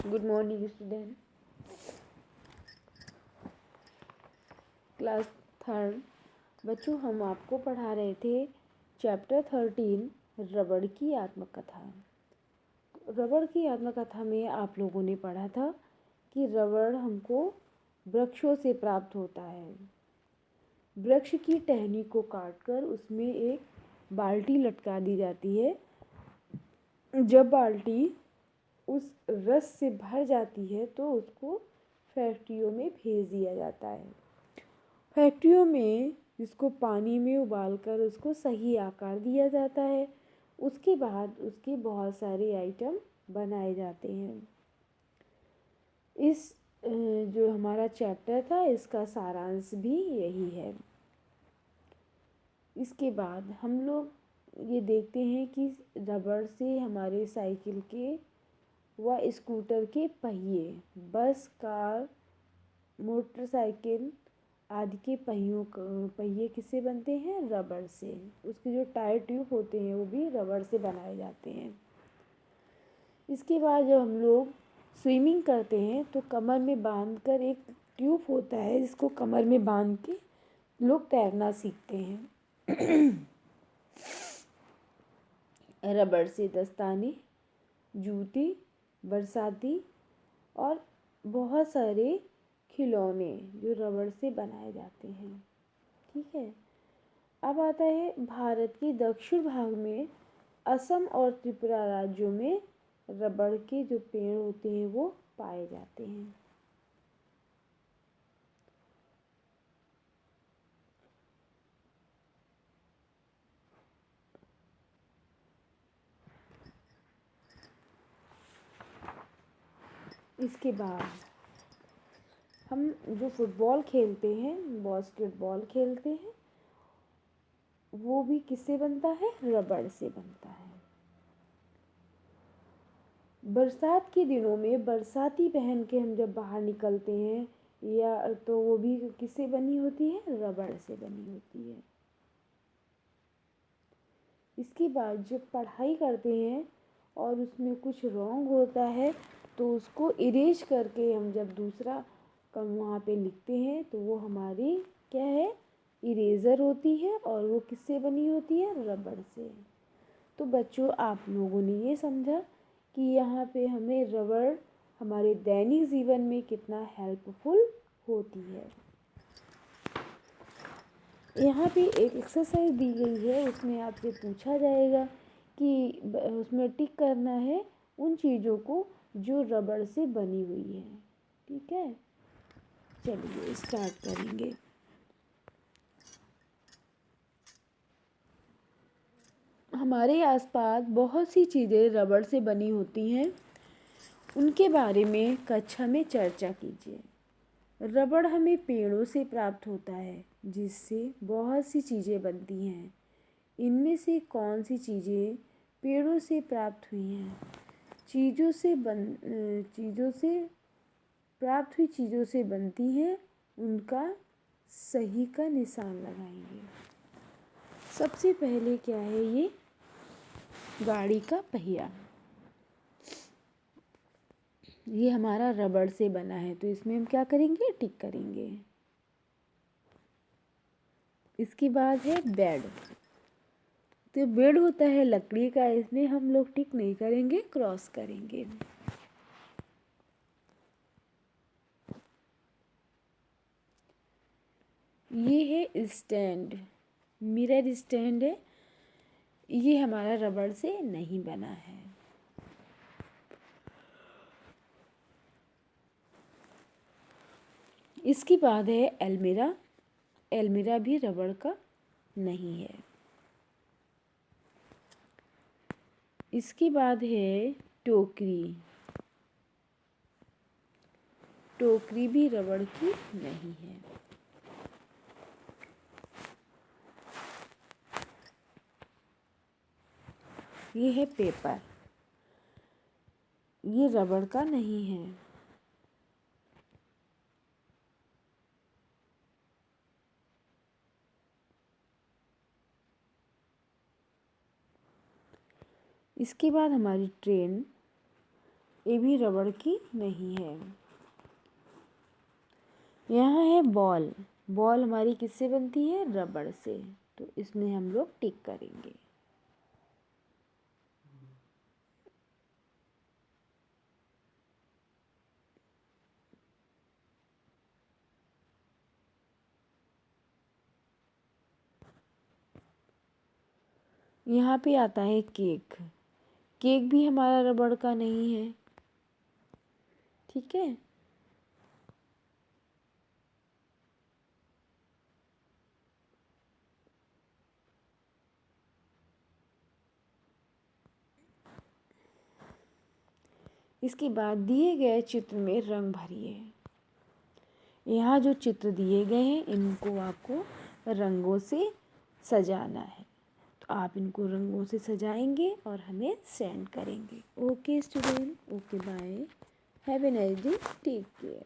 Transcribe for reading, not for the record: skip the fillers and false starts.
Good morning student. Class third. बच्चों, हम आपको पढ़ा रहे थे चैप्टर 13 रबड़ की आत्मकथा। रबड़ की आत्मकथा में आप लोगों ने पढ़ा था कि रबड़ हमको वृक्षों से प्राप्त होता है। वृक्ष की टहनी को काटकर उसमें एक बाल्टी लटका दी जाती है। जब बाल्टी उस रस से भर जाती है तो उसको फैक्ट्रियों में भेज दिया जाता है। फैक्ट्रियों में इसको पानी में उबालकर उसको सही आकार दिया जाता है। उसके बाद उसके बहुत सारे आइटम बनाए जाते हैं। इस जो हमारा चैप्टर था इसका सारांश भी यही है। इसके बाद हम लोग ये देखते हैं कि रबड़ से हमारे साइकिल के व स्कूटर के पहिए, बस, कार, मोटरसाइकिल आदि के पहिए किससे बनते हैं? रबड़ से। उसके जो टायर ट्यूब होते हैं वो भी रबड़ से बनाए जाते हैं। इसके बाद जब हम लोग स्विमिंग करते हैं तो कमर में बांधकर एक ट्यूब होता है जिसको कमर में बांध के लोग तैरना सीखते हैं। रबड़ से दस्ताने, जूते, बरसाती और बहुत सारे खिलौने जो रबड़ से बनाए जाते हैं। ठीक है। अब आता है भारत के दक्षिण भाग में असम और त्रिपुरा राज्यों में रबड़ के जो पेड़ होते हैं वो पाए जाते हैं। इसके बाद हम जो फुटबॉल खेलते हैं, बास्केटबॉल खेलते हैं, वो भी किससे बनता है? रबड़ से बनता है। बरसात के दिनों में बरसाती पहन के हम जब बाहर निकलते हैं या तो वो भी किससे बनी होती है? रबड़ से बनी होती है। इसके बाद जब पढ़ाई करते हैं और उसमें कुछ रॉन्ग होता है तो उसको इरेज करके हम जब दूसरा कम वहाँ पे लिखते हैं तो वो हमारी क्या है? इरेज़र होती है और वो किससे बनी होती है? रबड़ से। तो बच्चों, आप लोगों ने ये समझा कि यहाँ पे हमें रबड़ हमारे दैनिक जीवन में कितना हेल्पफुल होती है। यहाँ पे एक एक्सरसाइज दी गई है, उसमें आपसे पूछा जाएगा कि उसमें टिक करना है उन चीज़ों को जो रबड़ से बनी हुई है। ठीक है, चलिए स्टार्ट करेंगे। हमारे आसपास बहुत सी चीज़ें रबड़ से बनी होती हैं, उनके बारे में कक्षा में चर्चा कीजिए। रबड़ हमें पेड़ों से प्राप्त होता है जिससे बहुत सी चीज़ें बनती हैं। इनमें से कौन सी चीज़ें पेड़ों से प्राप्त हुई हैं? चीज़ों से प्राप्त हुई चीज़ों से बनती हैं, उनका सही का निशान लगाएंगे। सबसे पहले क्या है? ये गाड़ी का पहिया, ये हमारा रबड़ से बना है तो इसमें हम क्या करेंगे? टिक करेंगे। इसके बाद है बेड। तो बेड होता है लकड़ी का, इसमें हम लोग टिक नहीं करेंगे, क्रॉस करेंगे। ये है स्टैंड, मिरर स्टैंड है, ये हमारा रबड़ से नहीं बना है। इसके बाद है अलमीरा, अलमीरा भी रबड़ का नहीं है। इसके बाद है टोकरी, टोकरी भी रबड़ की नहीं है। ये है पेपर, ये रबड़ का नहीं है। इसके बाद हमारी ट्रेन, ये भी रबड़ की नहीं है। यहाँ है बॉल। बॉल हमारी किससे बनती है? रबड़ से। तो इसमें हम लोग टिक करेंगे। यहाँ पे आता है केक। केक भी हमारा रबड़ का नहीं है। ठीक है। इसके बाद दिए गए चित्र में रंग भरिए। यहाँ जो चित्र दिए गए हैं इनको आपको रंगों से सजाना है। तो आप इनको रंगों से सजाएंगे और हमें सेंड करेंगे। Okay student, okay bye, have a nice day, take care.